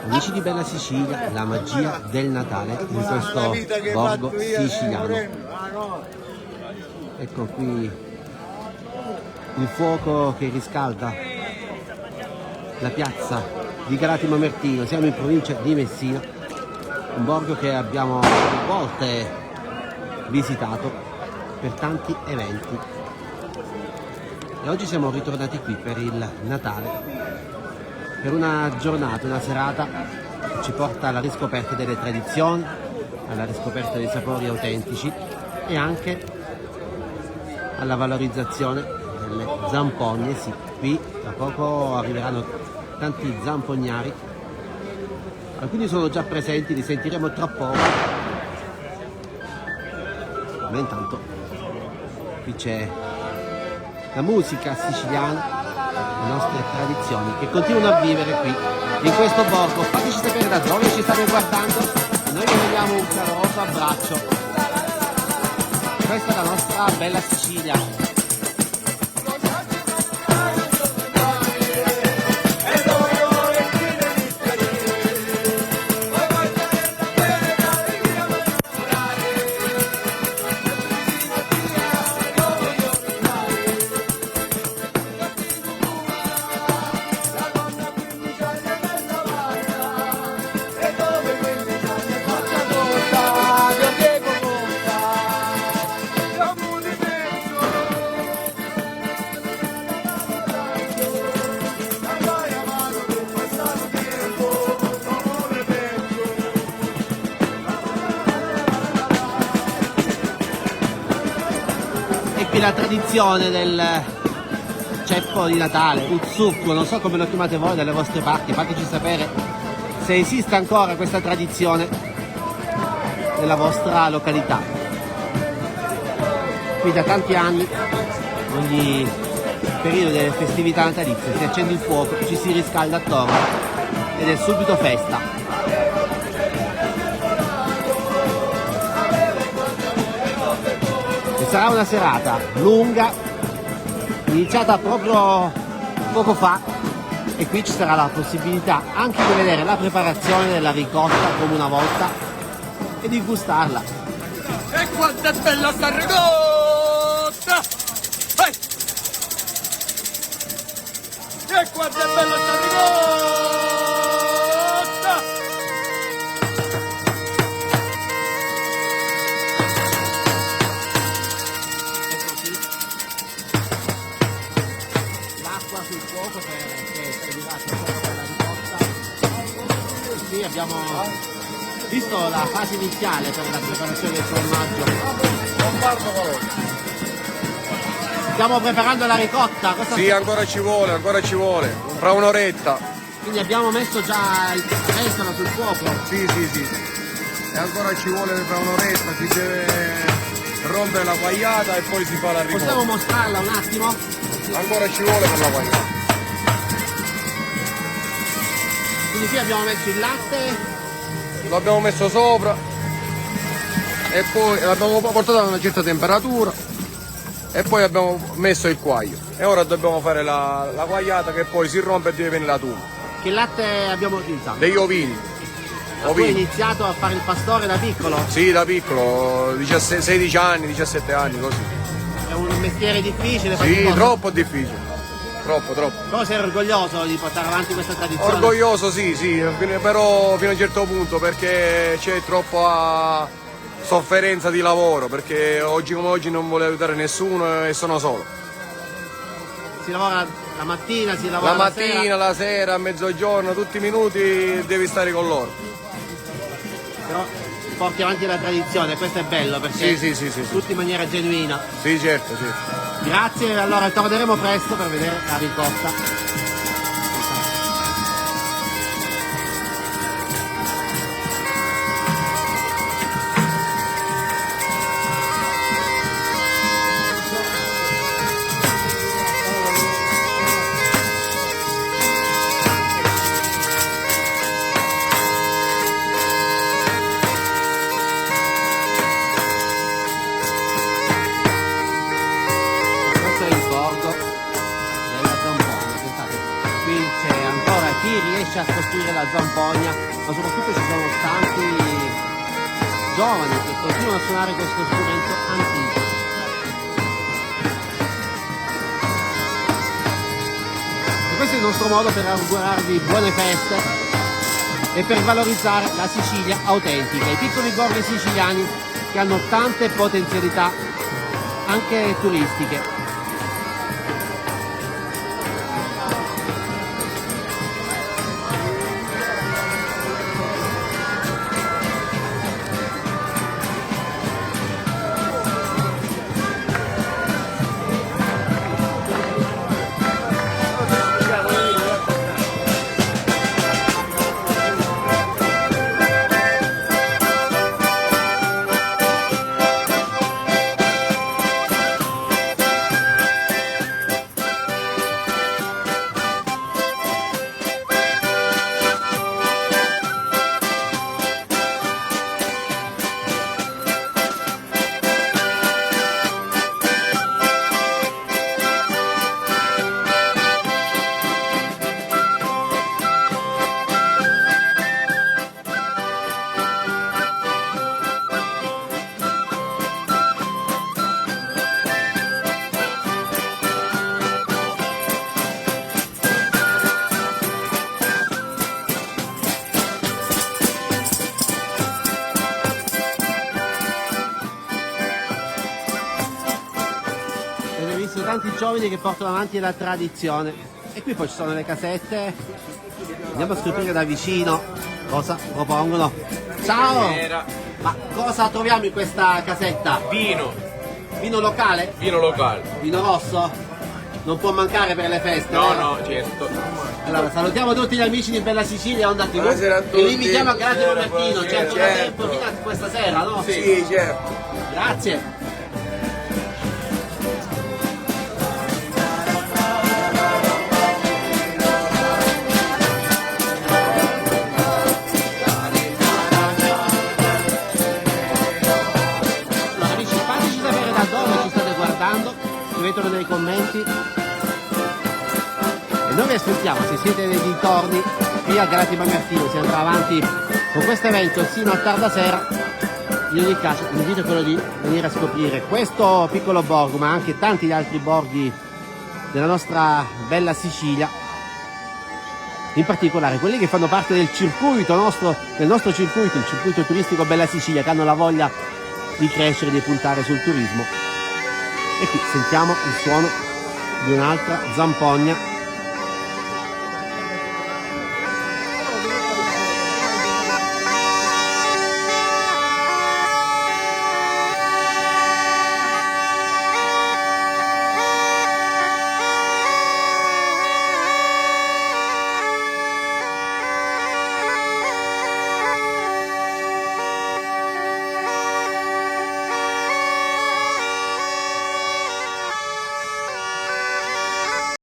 Amici di Bella Sicilia, la magia del Natale in questo borgo siciliano. Ecco qui il fuoco che riscalda la piazza di Galati Mamertino. Siamo in provincia di Messina, un borgo che abbiamo più volte visitato per tanti eventi. E oggi siamo ritornati qui per il Natale, per una giornata, una serata che ci porta alla riscoperta delle tradizioni, alla riscoperta dei sapori autentici e anche alla valorizzazione delle zampogne. Sì, qui tra poco arriveranno tanti zampognari, alcuni sono già presenti, li sentiremo tra poco, ma intanto qui c'è la musica siciliana, le nostre tradizioni che continuano a vivere qui in questo borgo. Fateci sapere da dove ci state guardando, noi vi vogliamo un caloroso abbraccio. Questa è la nostra bella Sicilia. La tradizione del ceppo di Natale, uzzucco, non so come lo chiamate voi dalle vostre parti, fateci sapere se esiste ancora questa tradizione nella vostra località. Qui da tanti anni, ogni periodo delle festività natalizie, si accende il fuoco, ci si riscalda attorno ed è subito festa. Sarà una serata lunga, iniziata proprio poco fa, e qui ci sarà la possibilità anche di vedere la preparazione della ricotta come una volta e di gustarla. E quanto è bella sta ricotta! Hey! E quanto è bella sta ricotta! Sul fuoco che è servita per la ricotta. Qui abbiamo visto la fase iniziale per la preparazione del formaggio. Stiamo preparando la ricotta. Sì, ancora ci vuole, fra un'oretta. Quindi abbiamo messo già il pesano sul fuoco. Sì. E ancora ci vuole fra un'oretta, si deve rompere la guaiata e poi si fa la ricotta. Possiamo mostrarla un attimo? Ancora ci vuole per la guaiata. Quindi qui abbiamo messo il latte, lo abbiamo messo sopra e poi l'abbiamo portato a una certa temperatura e poi abbiamo messo il quaglio e ora dobbiamo fare la guaiata che poi si rompe e deve venire la tuma. Che latte abbiamo utilizzato? Degli ovini. Tu hai iniziato a fare il pastore da piccolo? Sì, da piccolo, 16 anni, 17 anni così. È un mestiere difficile? Sì, troppo difficile. Troppo. Però sei orgoglioso di portare avanti questa tradizione? Orgoglioso sì, però fino a un certo punto, perché c'è troppa sofferenza di lavoro, perché oggi come oggi non volevo aiutare nessuno e sono solo. Si lavora la mattina, si lavora la mattina, la sera, a mezzogiorno, tutti i minuti devi stare con loro. Però porti avanti la tradizione, questo è bello perché sì. tutto in maniera genuina. Sì, certo. Grazie, allora torneremo presto per vedere la ricotta. chi riesce a costruire la zampogna, ma soprattutto ci sono tanti giovani che continuano a suonare questo strumento antico. E questo è il nostro modo per augurarvi buone feste e per valorizzare la Sicilia autentica, i piccoli borghi siciliani che hanno tante potenzialità anche turistiche. Tanti giovani che portano avanti la tradizione, e qui poi ci sono le casette. Andiamo a scoprire da vicino cosa propongono. Ciao! Ma cosa troviamo in questa casetta? Vino. Vino locale? Vino locale. Vino rosso? Non può mancare per le feste? No, no, certo. Allora, salutiamo tutti gli amici di Bella Sicilia, Onda TV. Buonasera a E tutti. li invitiamo a Grande Robertino, Buonasera, certo, da tempo fino a questa sera, no? Sì, certo. Grazie. Scrivetelo nei commenti e noi vi aspettiamo se siete nei dintorni qui a Galati Mamertino. Si andrà avanti con questo evento sino a tarda sera. In ogni caso l'invito è quello di venire a scoprire questo piccolo borgo, ma anche tanti altri borghi della nostra bella Sicilia, in particolare quelli che fanno parte del circuito del nostro circuito, il circuito turistico Bella Sicilia, che hanno la voglia di crescere, di puntare sul turismo. E qui sentiamo il suono di un'altra zampogna